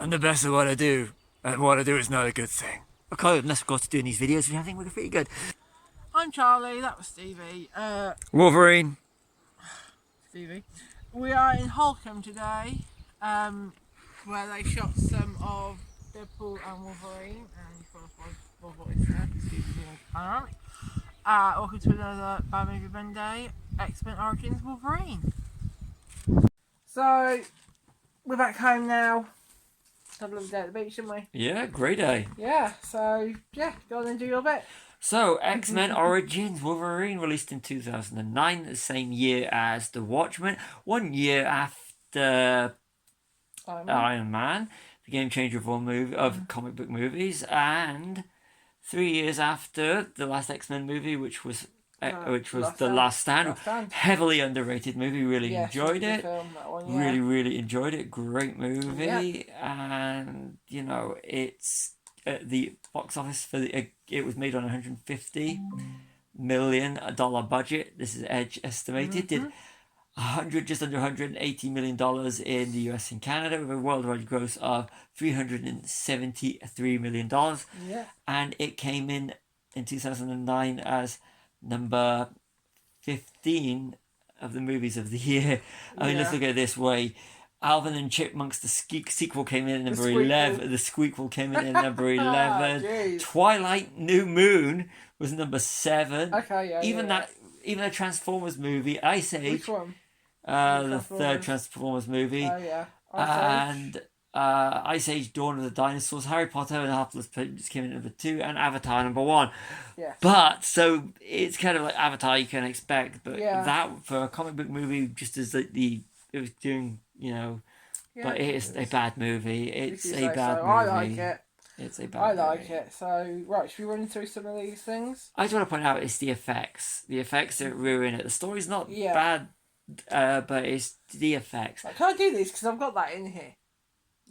I'm the best at what I do, and what I do is not a good thing. Okay, unless of course doing these videos, I think we're pretty good. I'm Charlie, that was Stevie. Wolverine. Stevie. We are in Holcombe today, where they shot some of Deadpool and Wolverine, and of course my voice there, Stevie's doing panoramic. Welcome to another Bad Movie Monday, X-Men Origins Wolverine. So, we're back home now. Have a lovely day at the beach, didn't we? Yeah, great day. Yeah, so, yeah, go on and do your bit. So, X-Men Origins Wolverine released in 2009, the same year as The Watchmen, 1 year after Iron Man, the game changer of comic book movies, and 3 years after the last X-Men movie, which was The Last Stand. Heavily underrated movie. Really enjoyed it. Really enjoyed it. Great movie, and you know it's the box office it was made on $150 million budget. This is Edge estimated. Did just under $180 million in the US and Canada, with a worldwide gross of $373 million. And it came in 2009 as number 15 of the movies of the year. I mean, let's look at it this way. Alvin and Chipmunks, the sequel, came in at number 11. The squeakquel came in at number 11. Twilight New Moon was number 7. Okay, even a Transformers movie, Ice Age. Which one? The third Transformers movie. Oh, yeah. Ice Age Dawn of the Dinosaurs, Harry Potter and the Half-Blood Prince came in at number 2, and Avatar number 1. Yeah. But, so, it's kind of like Avatar you can expect, but that, for a comic book movie, just as it was doing, you know, but it is a bad movie. It's a bad movie. I like it. It's a bad movie. I like it. So, right, should we run through some of these things? I just want to point out it's the effects. The effects that ruin it. The story's not bad, but it's the effects. Can I do this? Because I've got that in here.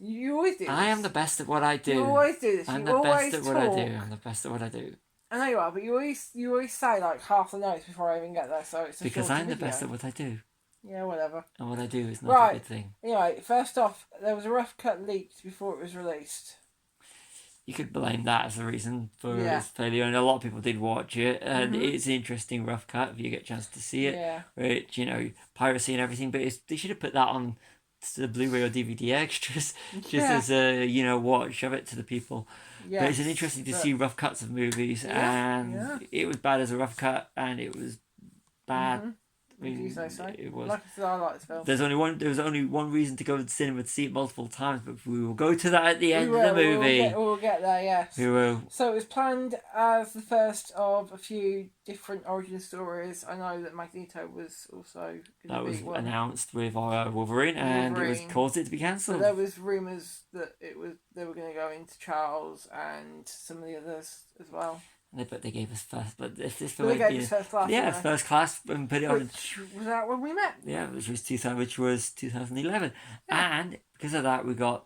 You always do this. I am the best at what I do. You always do this. I'm the best at what I do. I'm the best at what I do. I know you are, but you always say like half the notes before I even get there, so it's because I'm the best at what I do. Yeah, whatever. And what I do is not a good thing. Anyway, first off, there was a rough cut leaked before it was released. You could blame that as the reason for its failure, and a lot of people did watch it, and it's an interesting rough cut if you get a chance to see it. Yeah. Which, you know, piracy and everything, but they should have put that on the Blu-ray or DVD extras, just as a, you know what, shove it to the people. Yes, but it's interesting to see rough cuts of movies, and it was bad as a rough cut, and it was bad. I mean, you say so? It was. Like I said, I like this film. There was only one reason to go to the cinema to see it multiple times, but we will go to that at the end of the movie. We'll get there, yes. We will. So it was planned as the first of a few different origin stories. I know that Magneto was also that was announced with Wolverine, and it was caused it to be cancelled. But there was rumours that they were going to go into Charles and some of the others as well. But they gave us first. But if this film gave us first class. Yeah, first class, and put it on. Which was that when we met? Yeah, which was 2011, and because of that, we got.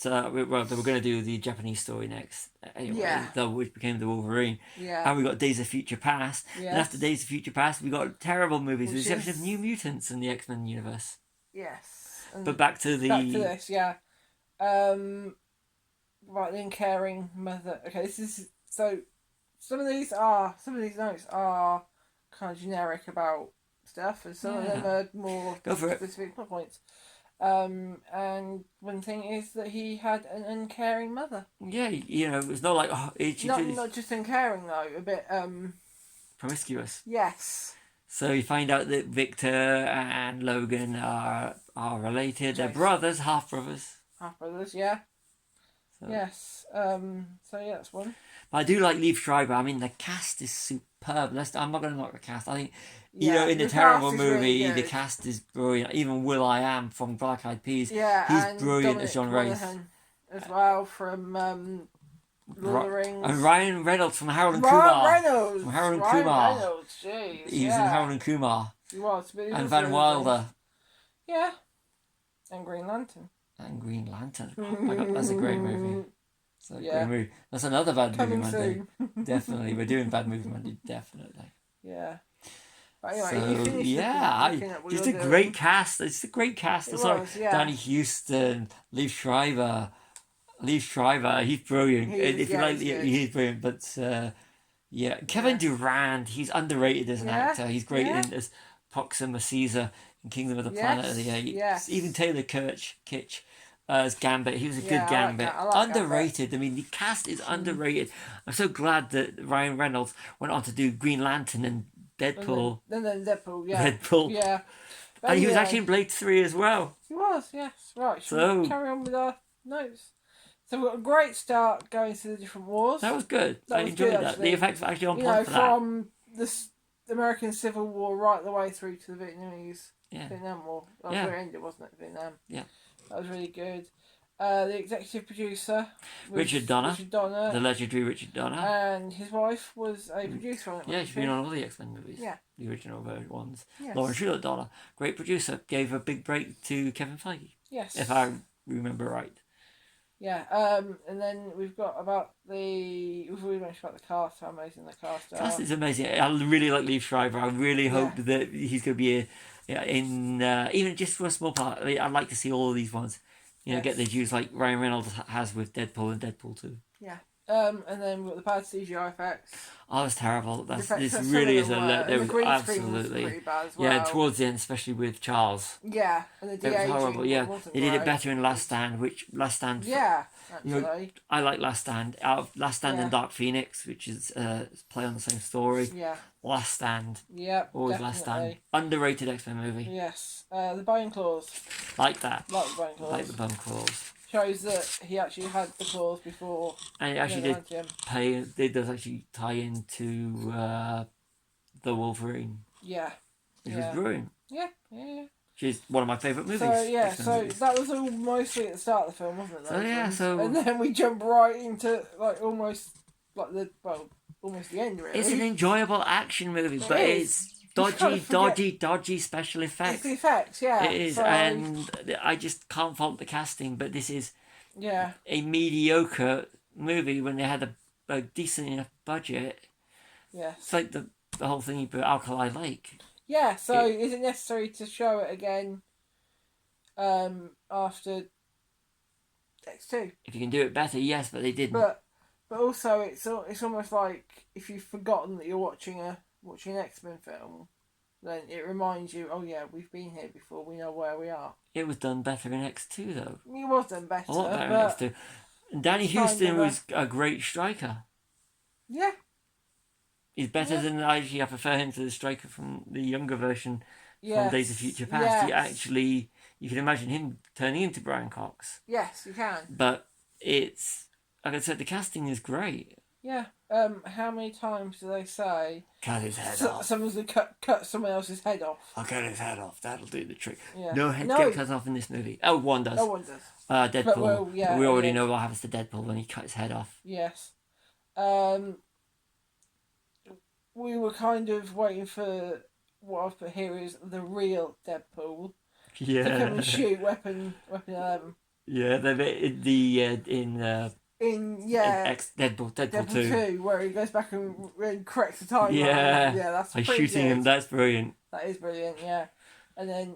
They were going to do the Japanese story next. Anyway, which became the Wolverine. Yeah. And we got Days of Future Past. Yes. And after Days of Future Past, we got terrible movies, with the exception of New Mutants in the X-Men universe. Yes. But back to this, yeah. Right, the uncaring mother. Okay, this is so. Some of these notes are kind of generic about stuff, and some of them are more specific plot points. And one thing is that he had an uncaring mother. Yeah, you know, it's not like not just uncaring though, a bit promiscuous. Yes. So you find out that Victor and Logan are related. They're brothers, half brothers. Half brothers, yeah. So. Yes. So yeah, that's one. I do like Liev Schreiber. I mean, the cast is superb. I'm not going to knock the cast. I think, you know, in the terrible movie, really the cast is brilliant. Even Will.i.am from Black Eyed Peas, he's brilliant as John Race. As well from Lord of the Rings. And Ryan Reynolds from Harold and Kumar. From Harold and Kumar. Reynolds, jeez. He was in Harold and Kumar. He was. And Van Wilder. Yeah. And Green Lantern. Oh my God, that's a great movie. So great movie. That's another bad movie Monday. Definitely, we're doing bad movie Monday. Definitely. Yeah. But anyway, just a great cast. It's a great cast. Danny Houston, Liev Schreiber, Lee Schreiber, he's brilliant. If you like, he's brilliant. But yeah, Kevin Durand, he's underrated as an actor. He's great in as Proxima Caesar in Kingdom of the Planet of the Apes. Yes. Even Taylor Kitsch as Gambit, he was a good Gambit. I like underrated. Gambit. I mean, the cast is underrated. I'm so glad that Ryan Reynolds went on to do Green Lantern and Deadpool. And then Deadpool, Deadpool. Yeah. But and he was actually in Blade 3 as well. He was, yes. Right, should we carry on with our notes? So we've got a great start going through the different wars. That was good. I enjoyed that. Actually. The effects were actually on point for from the American Civil War right the way through to the Vietnamese Vietnam War. That was where it ended, wasn't it? Vietnam. Yeah. That was really good. The executive producer Richard Donner, the legendary Richard Donner, and his wife was a producer on it. Yeah, she's been on all the X-Men movies. Yeah, the original ones. Yes. Lauren Schuler Donner, great producer, gave a big break to Kevin Feige. Yes, if I remember right. Yeah, and then we've got we've already mentioned about the cast, how amazing the cast are. Cast is amazing. I really like Lee Schreiber. I really hope that he's going to be in even just for a small part. I mean, I'd like to see all of these ones. Get their dues like Ryan Reynolds has with Deadpool and Deadpool 2. Yeah. And then we've got the bad CGI effects. Oh, it's terrible. This really is the green absolutely screen was pretty bad as well. Yeah, towards the end, especially with Charles. Yeah, and the de-aging. It was horrible. Yeah, they did it better in Last Stand, Yeah, actually. I like Last Stand. Out of Last Stand and Dark Phoenix, which is play on the same story. Yeah. Last Stand. Yep. Always definitely. Last Stand. Underrated X-Men movie. Yes. The Bone Claws. Like that. Like the Bone Claws. Like the Bone Claws. Shows that he actually had the claws before. And it actually it does actually tie into the Wolverine. Yeah. Which was brilliant. Yeah. She's one of my favourite movies. So that was all mostly at the start of the film, wasn't it? And then we jump right into almost the end, really. It's an enjoyable action movie, but it's dodgy special effects. It's the effects, yeah. It is, and I just can't fault the casting, but this is a mediocre movie when they had a decent enough budget. Yeah. It's like the whole thing about Alkali Lake. Yeah, so is it necessary to show it again after X2? If you can do it better, yes, but they didn't. But also it's almost like if you've forgotten that you're watching an X-Men film, then it reminds you, oh yeah, we've been here before, we know where we are. It was done better in X2 though. It was done better. A lot better in X2. And Danny Houston was a great striker. Yeah. He's better than I prefer him to the striker from the younger version from Days of Future Past. Yes. You can imagine him turning into Brian Cox. Yes, you can. But it's, like I said, the casting is great. Yeah. How many times do they say cut his head off? Someone's going to cut someone else's head off. I'll cut his head off. That'll do the trick. Yeah. No head gets cut off in this movie. Oh, one does. Oh, one does. Deadpool. But we already know what happens to Deadpool when he cut his head off. Yes. We were kind of waiting for what I've put here is the real Deadpool. Yeah. To come and shoot Weapon 11. Yeah, Deadpool 2, where he goes back and corrects the timeline. Yeah, that's by pretty shooting good. him. That's brilliant. That is brilliant. Yeah, and then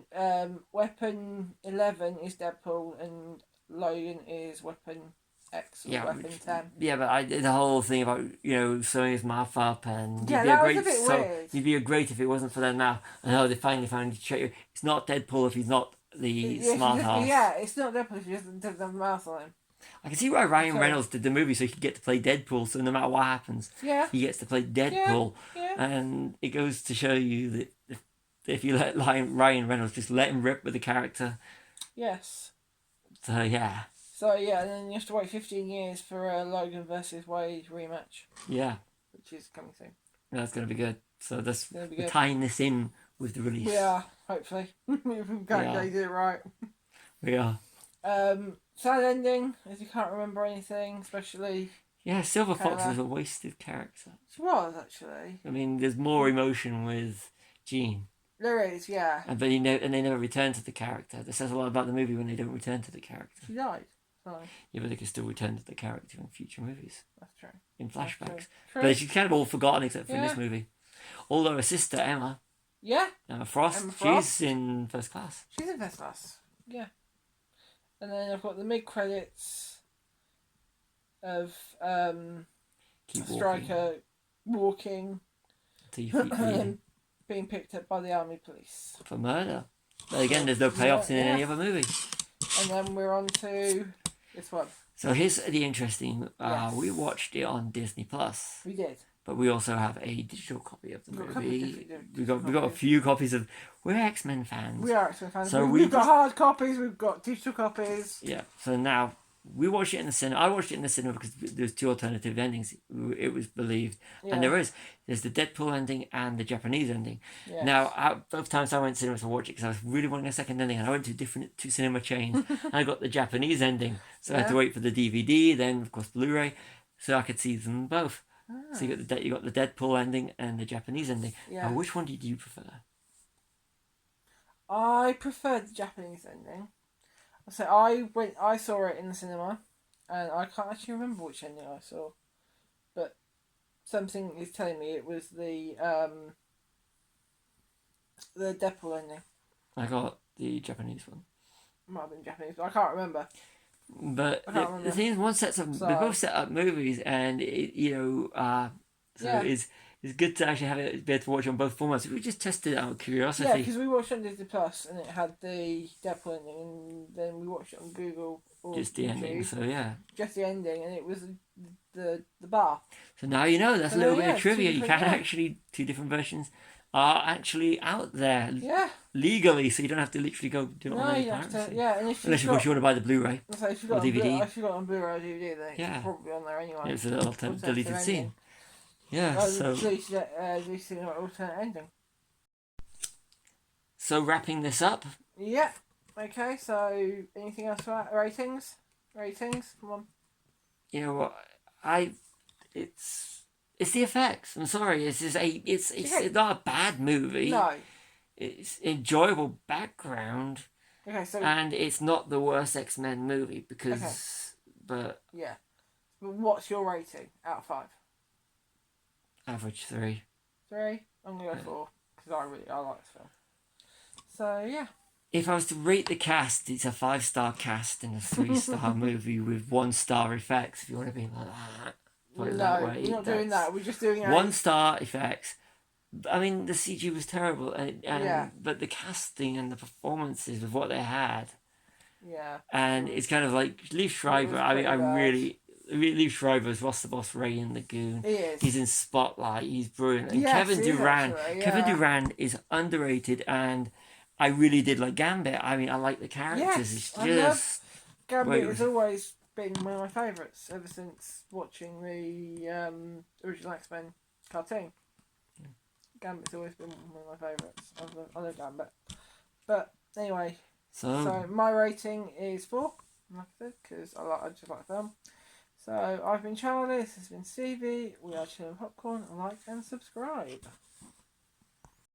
Weapon 11 is Deadpool, and Logan is Weapon X or Weapon 10. Yeah, but the whole thing about sewing his mouth up and that was a bit weird. He'd be great if it wasn't for them now. And they finally found it's not Deadpool if he's not the smart house. Yeah, it's not Deadpool if he doesn't have a mouth on him. I can see why Ryan Reynolds did the movie so he could get to play Deadpool. So no matter what happens, he gets to play Deadpool. Yeah. And it goes to show you that if you let Ryan Reynolds just let him rip with the character. Yes. So yeah. And then you have to wait 15 years for a Logan versus Wade rematch. Yeah. Which is coming soon. That's going to be good. So we're tying this in with the release. Yeah, hopefully. If we can do it right. We are. Sad ending, as you can't remember anything, especially... Yeah, Silver Fox is a wasted character. She was, actually. I mean, there's more emotion with Jean. There is, yeah. But they never return to the character. That says a lot about the movie when they don't return to the character. She died. So. Yeah, but they can still return to the character in future movies. That's true. In flashbacks. True. But she's kind of all forgotten except for in this movie. Although her sister, Emma Frost, she's in First Class. She's in First Class, yeah. And then I've got the mid-credits of Keep Striker walking till your feet and bleeding. then being picked up by the army police. For murder. But again, there's no payoffs in any other movie. And then we're on to this one. So here's the interesting. Yes. We watched it on Disney Plus. We did. But we also have a digital copy of the movie. We got a copies. few copies of. We're X-Men fans. We are X-Men fans. So we've got hard copies. We've got digital copies. Yeah. So now we watched it in the cinema. I watched it in the cinema because there's two alternative endings. It was believed, and there's the Deadpool ending and the Japanese ending. Yes. Now, both times I went to cinema to watch it because I was really wanting a second ending, and I went to two cinema chains. And I got the Japanese ending, so I had to wait for the DVD, then of course Blu-ray, so I could see them both. So you got the Deadpool ending and the Japanese ending. Yeah. Now, which one did you prefer? I preferred the Japanese ending. So I saw it in the cinema, and I can't actually remember which ending I saw, but something is telling me it was the Deadpool ending. I got the Japanese one. Might have been Japanese, but I can't remember. But the thing is, they both set up movies, and it's good to actually be able to watch on both formats. We just tested it out of curiosity. Yeah, because we watched it on Disney Plus, and it had the Deadpool ending, and then we watched it on Google. Or just the YouTube, ending, so yeah. Just the ending, and it was the bar. So now you know, that's a little bit of trivia. You can actually, two different versions are actually out there legally, so you don't have to literally go do it on any piracy. Unless of course you want to buy the Blu-ray or DVD. If you got on Blu-ray or DVD, then it's probably on there anyway. It's an alternate deleted scene. Yeah, so alternate ending. So wrapping this up. Yeah. Okay. So anything else for ratings? Come on. You know what? It's the effects. I'm sorry. It's not a bad movie. No. It's enjoyable background. Okay, so and it's not the worst X-Men movie because, but yeah. But what's your rating out of 5? Average 3. 3. I'm gonna go 4 because I like this film. So yeah. If I was to rate the cast, it's a 5-star cast and a 3-star movie with 1-star effects. If you want to be like that. We're not doing that. We're just doing 1-star effects. I mean, the CG was terrible, but the casting and the performances of what they had. Yeah. And it's kind of like Liev Schreiber. Liev Schreiber's Ross the Boss Ray in the Goon. He is. He's in Spotlight. He's brilliant. And Kevin Durant. Kevin Durant is underrated, and I really did like Gambit. I mean, I like the characters. Yes, Gambit has always been one of my favourites ever since watching the original X-Men cartoon. Gambit's always been one of my favourites. I love Gambit. But anyway, so my rating is 4, like I said, because I just like the film. So I've been Charlie, this has been Stevie. We are Chilling Popcorn. Like and subscribe.